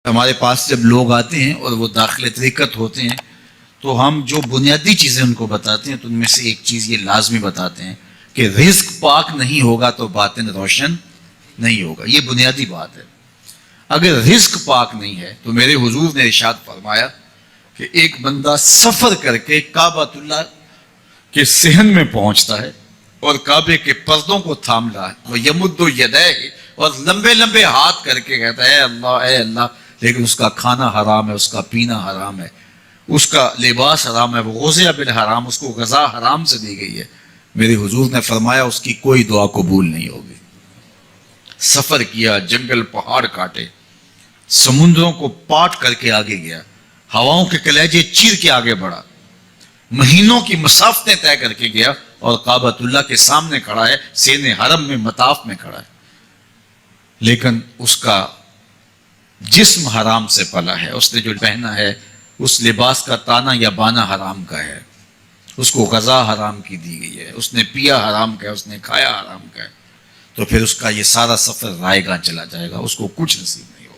ہمارے پاس جب لوگ آتے ہیں اور وہ داخل طریقت ہوتے ہیں تو ہم جو بنیادی چیزیں ان کو بتاتے ہیں تو ان میں سے ایک چیز یہ لازمی بتاتے ہیں کہ رزق پاک نہیں ہوگا تو باطن روشن نہیں ہوگا. یہ بنیادی بات ہے. اگر رزق پاک نہیں ہے تو میرے حضور نے ارشاد فرمایا کہ ایک بندہ سفر کر کے کعبۃ اللہ کے صحن میں پہنچتا ہے اور کعبے کے پردوں کو تھام رہا ہے, وہ یمد یدیہ, اور لمبے لمبے ہاتھ کر کے کہتا ہے اے اللہ, لیکن اس کا کھانا حرام ہے, اس کا پینا حرام ہے, اس کا لباس حرام ہے, وہ غذا بالحرام, اس کو غذا حرام سے دی گئی ہے. میرے حضور نے فرمایا اس کی کوئی دعا قبول نہیں ہوگی. سفر کیا, جنگل پہاڑ کاٹے, سمندروں کو پاٹ کر کے آگے گیا, ہواؤں کے کلیجے چیر کے آگے بڑھا, مہینوں کی مسافتیں طے کر کے گیا اور کعبۃ اللہ کے سامنے کھڑا ہے, سین حرم میں مطاف میں کھڑا ہے, لیکن اس کا جسم حرام سے پلا ہے. اس نے جو پہنا ہے اس لباس کا تانا یا بانا حرام کا ہے, اس کو غذا حرام کی دی گئی ہے, اس نے پیا حرام کا ہے, اس نے کھایا حرام کا ہے, تو پھر اس کا یہ سارا سفر رائے گاہ چلا جائے گا, اس کو کچھ نصیب نہیں ہوگا.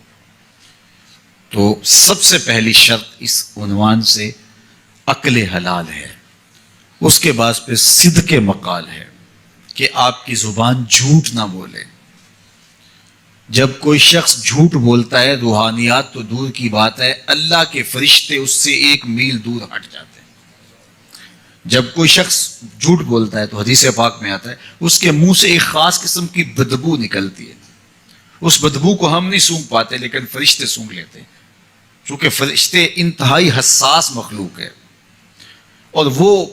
تو سب سے پہلی شرط اس عنوان سے عقل حلال ہے. اس کے بعد پھر صدق مقال ہے کہ آپ کی زبان جھوٹ نہ بولے. جب کوئی شخص جھوٹ بولتا ہے, روحانیات تو دور کی بات ہے, اللہ کے فرشتے اس سے 1 میل دور ہٹ جاتے ہیں. جب کوئی شخص جھوٹ بولتا ہے تو حدیث پاک میں آتا ہے اس کے منہ سے ایک خاص قسم کی بدبو نکلتی ہے. اس بدبو کو ہم نہیں سونگھ پاتے لیکن فرشتے سونگھ لیتے ہیں, چونکہ فرشتے انتہائی حساس مخلوق ہے اور وہ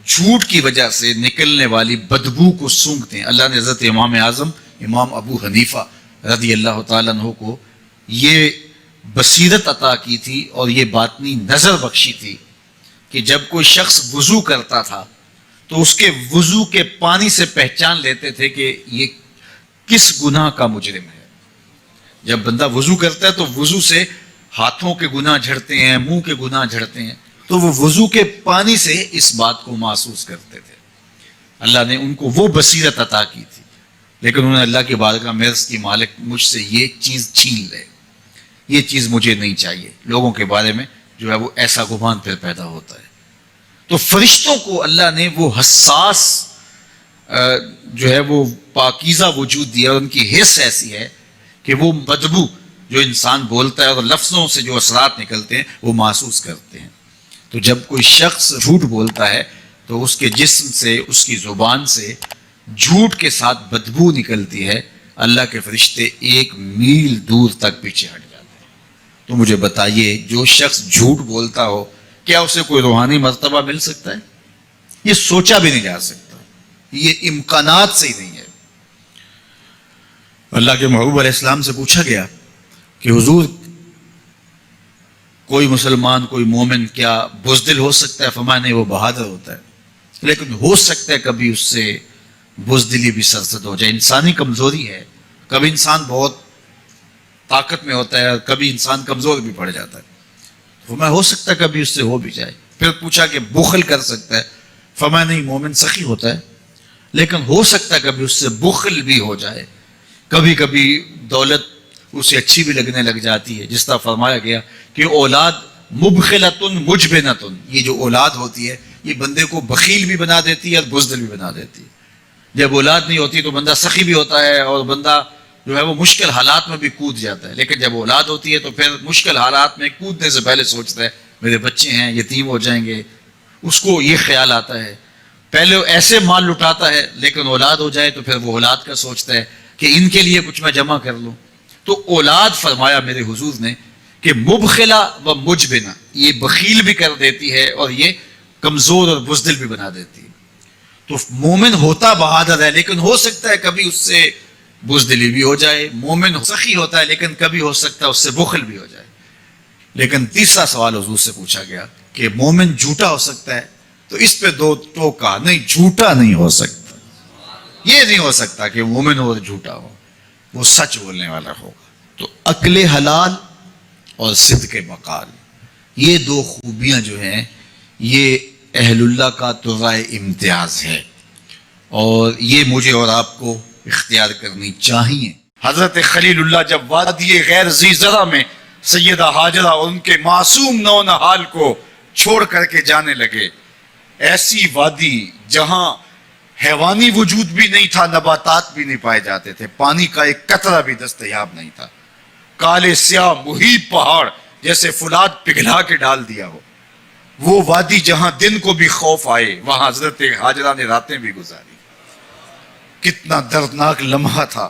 جھوٹ کی وجہ سے نکلنے والی بدبو کو سونگھتے ہیں. اللہ نے حضرت امام اعظم امام ابو حنیفہ رضی اللہ تعالیٰ عنہ کو یہ بصیرت عطا کی تھی اور یہ باطنی نظر بخشی تھی کہ جب کوئی شخص وضو کرتا تھا تو اس کے وضو کے پانی سے پہچان لیتے تھے کہ یہ کس گناہ کا مجرم ہے. جب بندہ وضو کرتا ہے تو وضو سے ہاتھوں کے گناہ جھڑتے ہیں, منہ کے گناہ جھڑتے ہیں, تو وہ وضو کے پانی سے اس بات کو محسوس کرتے تھے. اللہ نے ان کو وہ بصیرت عطا کی تھی, لیکن انہوں نے اللہ کی بارگاہ میں عرض کی مالک مجھ سے یہ چیز چھین لے, یہ چیز مجھے نہیں چاہیے. لوگوں کے بارے میں جو ہے وہ ایسا گمان پھر پیدا ہوتا ہے. تو فرشتوں کو اللہ نے وہ حساس جو ہے وہ پاکیزہ وجود دیا, اور ان کی حس ایسی ہے کہ وہ بدبو جو انسان بولتا ہے اور لفظوں سے جو اثرات نکلتے ہیں وہ محسوس کرتے ہیں. تو جب کوئی شخص جھوٹ بولتا ہے تو اس کے جسم سے, اس کی زبان سے جھوٹ کے ساتھ بدبو نکلتی ہے. اللہ کے فرشتے 1 میل دور تک پیچھے ہٹ جاتے ہیں. تو مجھے بتائیے, جو شخص جھوٹ بولتا ہو کیا اسے کوئی روحانی مرتبہ مل سکتا ہے؟ یہ سوچا بھی نہیں جا سکتا, یہ امکانات سے ہی نہیں ہے. اللہ کے محبوب علیہ السلام سے پوچھا گیا کہ حضور کوئی مسلمان, کوئی مومن کیا بزدل ہو سکتا ہے؟ فرمایا نہیں, وہ بہادر ہوتا ہے, لیکن ہو سکتا ہے کبھی اس سے بزدلی بھی سرزد ہو جائے. انسانی کمزوری ہے, کبھی انسان بہت طاقت میں ہوتا ہے اور کبھی انسان کمزور بھی پڑ جاتا ہے. فرمایا ہو سکتا ہے کبھی اس سے ہو بھی جائے. پھر پوچھا کہ بخل کر سکتا ہے؟ فرمایا نہیں, مومن سخی ہوتا ہے لیکن ہو سکتا ہے کبھی اس سے بخل بھی ہو جائے. کبھی کبھی دولت اسے اچھی بھی لگنے لگ جاتی ہے, جس طرح فرمایا گیا کہ اولاد مبخلتن مجبنتن, یہ جو اولاد ہوتی ہے یہ بندے کو بخیل بھی بنا دیتی ہے اور بزدل بھی بنا دیتی ہے. جب اولاد نہیں ہوتی تو بندہ سخی بھی ہوتا ہے اور بندہ جو ہے وہ مشکل حالات میں بھی کود جاتا ہے, لیکن جب اولاد ہوتی ہے تو پھر مشکل حالات میں کودنے سے پہلے سوچتا ہے میرے بچے ہیں یتیم ہو جائیں گے. اس کو یہ خیال آتا ہے, پہلے ایسے مال لٹاتا ہے لیکن اولاد ہو جائے تو پھر وہ اولاد کا سوچتا ہے کہ ان کے لیے کچھ میں جمع کر لوں. تو اولاد فرمایا میرے حضور نے کہ مبخلہ و مجبنہ, یہ بخیل بھی کر دیتی ہے اور یہ کمزور اور بزدل بھی بنا دیتی ہے. تو مومن ہوتا بہادر ہے لیکن ہو سکتا ہے کبھی اس سے بزدلی بھی ہو جائے. مومن سخی ہوتا ہے لیکن کبھی ہو سکتا ہے اس سے بخل بھی ہو جائے. لیکن تیسرا سوال حضور سے پوچھا گیا کہ مومن جھوٹا ہو سکتا ہے؟ تو اس پہ 2 ٹوکا, نہیں جھوٹا نہیں ہو سکتا. یہ نہیں ہو سکتا کہ مومن ہو اور جھوٹا ہو, وہ سچ بولنے والا ہوگا. تو عقل حلال اور صدق مقال, یہ 2 خوبیاں جو ہیں یہ اہل اللہ کا طرائے امتیاز ہے, اور یہ مجھے اور آپ کو اختیار کرنی چاہیے. حضرت خلیل اللہ جب وادی غیر ذی زرع میں سیدہ حاجرہ اور ان کے معصوم نونہال کو چھوڑ کر کے جانے لگے. ایسی وادی جہاں حیوانی وجود بھی نہیں تھا، نباتات بھی نہیں پائے جاتے تھے، پانی کا ایک قطرہ بھی دستیاب نہیں تھا. کالے سیاہ محیط پہاڑ جیسے فولاد پگھلا کے ڈال دیا ہو. وہ وادی جہاں دن کو بھی خوف آئے، وہاں حضرت حاجرہ نے راتیں بھی گزاری. کتنا دردناک لمحہ تھا.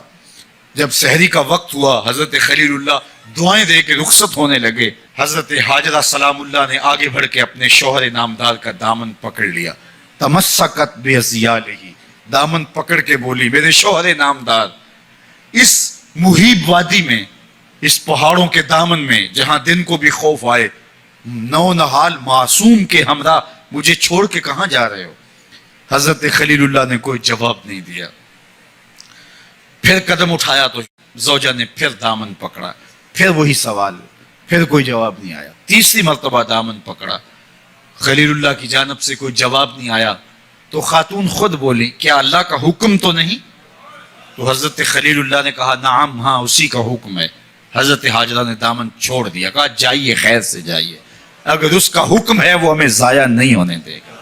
جب سحری کا وقت ہوا، حضرت خلیل اللہ دعائیں دے کے رخصت ہونے لگے. حضرت حاجرہ سلام اللہ نے آگے بڑھ کے اپنے شوہر نامدار کا دامن پکڑ لیا. تمسکت بعضیالہ، دامن پکڑ کے بولی میرے شوہر نامدار، اس محیب وادی میں، اس پہاڑوں کے دامن میں جہاں دن کو بھی خوف آئے، نونہال معصوم کے ہمراہ مجھے چھوڑ کے کہاں جا رہے ہو؟ حضرت خلیل اللہ نے کوئی جواب نہیں دیا. پھر قدم اٹھایا تو زوجہ نے پھر دامن پکڑا، پھر وہی سوال، پھر کوئی جواب نہیں آیا. تیسری مرتبہ دامن پکڑا، خلیل اللہ کی جانب سے کوئی جواب نہیں آیا. تو خاتون خود بولی کیا اللہ کا حکم تو نہیں؟ تو حضرت خلیل اللہ نے کہا نعم، ہاں اسی کا حکم ہے. حضرت حاجرہ نے دامن چھوڑ دیا، کہا جائیے، خیر سے جائیے، اگر اس کا حکم ہے وہ ہمیں ضائع نہیں ہونے دے گا.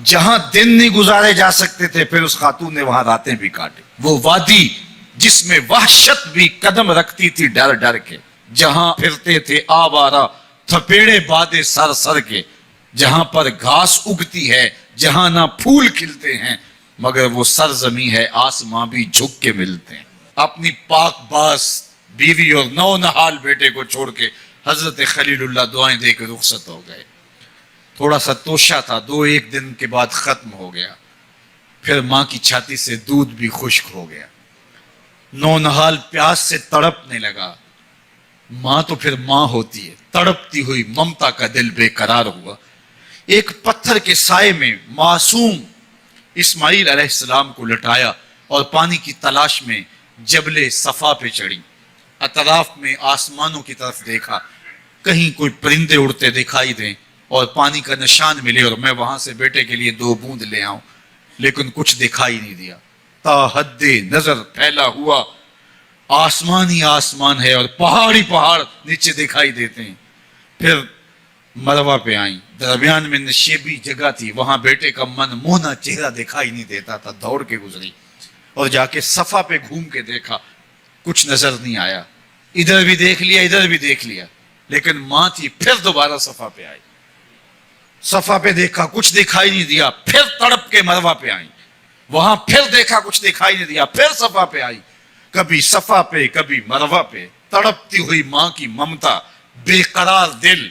جہاں دن نہیں گزارے جا سکتے تھے پھر اس خاتون نے وہاں راتیں بھی کاٹی. وہ وادی جس میں وحشت بھی قدم رکھتی تھی ڈر ڈر کے، جہاں پھرتے تھے آوارہ تھپیڑے بادے سر سر کے، جہاں پر گھاس اگتی ہے، جہاں نہ پھول کھلتے ہیں، مگر وہ سرزمین ہے آسماں بھی جھک کے ملتے ہیں. اپنی پاک باز بیوی اور نونہال بیٹے کو چھوڑ کے حضرت خلیل اللہ دعائیں دے کے رخصت ہو گئے. تھوڑا سا توشہ تھا، 2-1 دن کے بعد ختم ہو گیا. پھر ماں کی چھاتی سے دودھ بھی خشک ہو گیا. نونہال پیاس سے تڑپنے لگا. ماں تو پھر ماں ہوتی ہے، تڑپتی ہوئی ممتا کا دل بے قرار ہوا. ایک پتھر کے سائے میں معصوم اسماعیل علیہ السلام کو لٹایا اور پانی کی تلاش میں جبل صفا پہ چڑھی. اطراف میں آسمانوں کی طرف دیکھا، کہیں کوئی پرندے اڑتے دکھائی دیں اور پانی کا نشان ملے اور میں وہاں سے بیٹے کے لیے 2 بوند لے آؤں، لیکن کچھ دکھائی نہیں دیا. تا حد نظر پھیلا ہوا آسمان ہی آسمان ہے اور پہاڑی پہاڑ نیچے دکھائی دیتے ہیں. پھر مروہ پہ آئیں، درمیان میں نشیبی جگہ تھی، وہاں بیٹے کا من موہنا چہرہ دکھائی نہیں دیتا تھا. دوڑ کے گزری اور جا کے صفا پہ گھوم کے دیکھا، کچھ نظر نہیں آیا. ادھر بھی دیکھ لیا، ادھر بھی دیکھ لیا، لیکن ماں تھی. پھر دوبارہ صفا پہ آئی، صفا پہ دیکھا، کچھ دکھائی نہیں دیا. پھر تڑپ کے مروہ پہ آئی، وہاں پھر دیکھا، کچھ دکھائی نہیں دیا. پھر صفا پہ آئی، کبھی صفا پہ کبھی مروہ پہ. تڑپتی ہوئی ماں کی ممتا، بے قرار دل.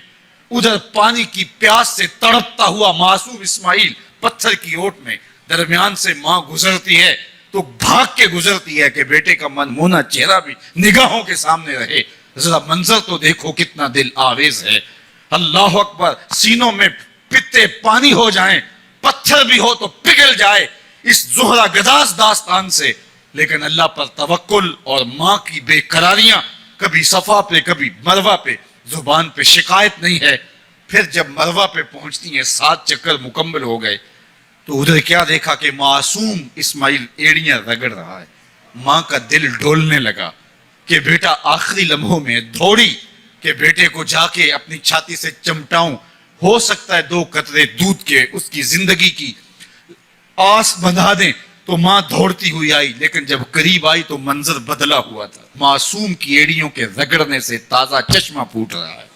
ادھر پانی کی پیاس سے تڑپتا ہوا معصوم اسماعیل پتھر کی اوٹ میں. درمیان سے ماں گزرتی ہے تو بھاگ کے گزرتی ہے کہ بیٹے کا من مونا چہرہ بھی نگاہوں کے سامنے رہے. ذرا منظر تو دیکھو کتنا دل آویز ہے. اللہ اکبر، سینوں میں پتے پانی ہو جائیں، پتھر بھی ہو تو پگھل جائے اس زہرہ گداز داستان سے. لیکن اللہ پر توکل اور ماں کی بے قراریاں، کبھی صفا پہ کبھی مروہ پہ، زبان پہ شکایت نہیں ہے. پھر جب مروہ پہ پہنچتی ہیں، 7 چکر مکمل ہو گئے، تو ادھر کیا دیکھا کہ معصوم اسماعیل ایڑیاں رگڑ رہا ہے. ماں کا دل ڈولنے لگا کہ بیٹا آخری لمحوں میں دوڑی کہ بیٹے کو جا کے اپنی چھاتی سے چمٹاؤں، ہو سکتا ہے 2 قطرے دودھ کے اس کی زندگی کی آس بندھا دیں. تو ماں دوڑتی ہوئی آئی، لیکن جب قریب آئی تو منظر بدلا ہوا تھا. معصوم کی ایڑیوں کے رگڑنے سے تازہ چشمہ پھوٹ رہا ہے.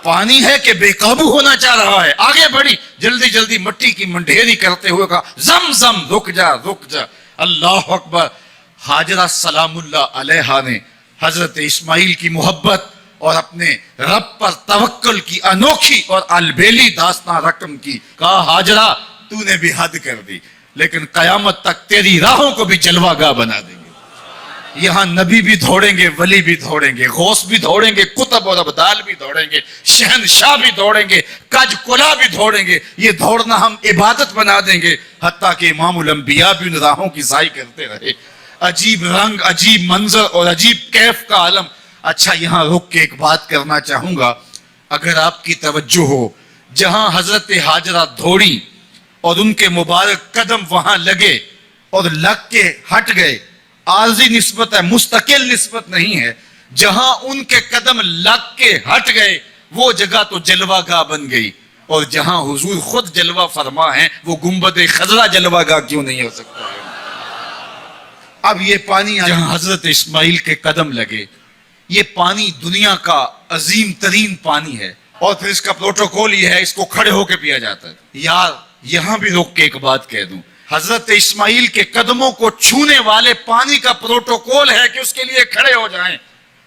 پانی ہے کہ بے قابو ہونا چاہ رہا ہے. آگے بڑھی، جلدی جلدی مٹی کی منڈھیری کرتے ہوئے کہا زم زم، رک جا رک جا. اللہ اکبر. حاجرہ سلام اللہ علیہا نے حضرت اسماعیل کی محبت اور اپنے رب پر توکل کی انوکھی اور البیلی داستان رقم کی. کہا حاجرہ تو نے بھی حد کر دی، لیکن قیامت تک تیری راہوں کو بھی جلوہ گاہ بنا دیں گے. یہاں نبی بھی دوڑیں گے، ولی بھی دوڑیں گے، غوث بھی دوڑیں گے، کتب اور ابدال بھی دوڑیں گے، شہنشاہ بھی دوڑیں گے، کج کلا بھی دوڑیں گے. یہ دوڑنا ہم عبادت بنا دیں گے، حتیٰ کہ امام الانبیاء بھی ان راہوں کی سائی کرتے رہے. عجیب رنگ، عجیب منظر اور عجیب کیف کا عالم. اچھا، یہاں رک کے ایک بات کرنا چاہوں گا، اگر آپ کی توجہ ہو. جہاں حضرت حاجرہ دوڑی اور ان کے مبارک قدم وہاں لگے اور لگ کے ہٹ گئے، عارضی نسبت ہے، مستقل نسبت نہیں ہے. جہاں ان کے قدم لگ کے ہٹ گئے وہ جگہ تو جلوہ گاہ بن گئی، اور جہاں حضور خود جلوہ فرما ہیں وہ گنبد خضرا جلوہ گاہ کیوں نہیں ہو سکتا ہے؟ اب یہ پانی جہاں حضرت اسماعیل کے قدم لگے، یہ پانی دنیا کا عظیم ترین پانی ہے، اور پھر اس کا پروٹوکول یہ ہے اس کو کھڑے ہو کے پیا جاتا ہے۔ یار یہاں بھی روک کے ایک بات کہہ دوں، حضرت اسماعیل کے قدموں کو چھونے والے پانی کا پروٹوکول ہے کہ اس کے لیے کھڑے ہو جائیں،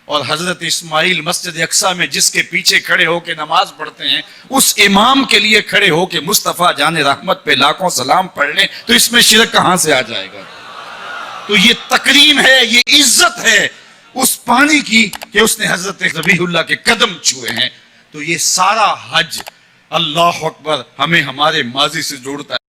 اور حضرت اسماعیل مسجد اقصی میں جس کے پیچھے کھڑے ہو کے نماز پڑھتے ہیں اس امام کے لیے کھڑے ہو کے مصطفیٰ جان رحمت پہ لاکھوں سلام پڑھ لیں تو اس میں شرک کہاں سے آ جائے گا؟ تو یہ تکریم ہے، یہ عزت ہے اس پانی کی کہ اس نے حضرت ذبیح اللہ کے قدم چھوئے ہیں۔ تو یہ سارا حج اللہ اکبر ہمیں ہمارے ماضی سے جوڑتا ہے۔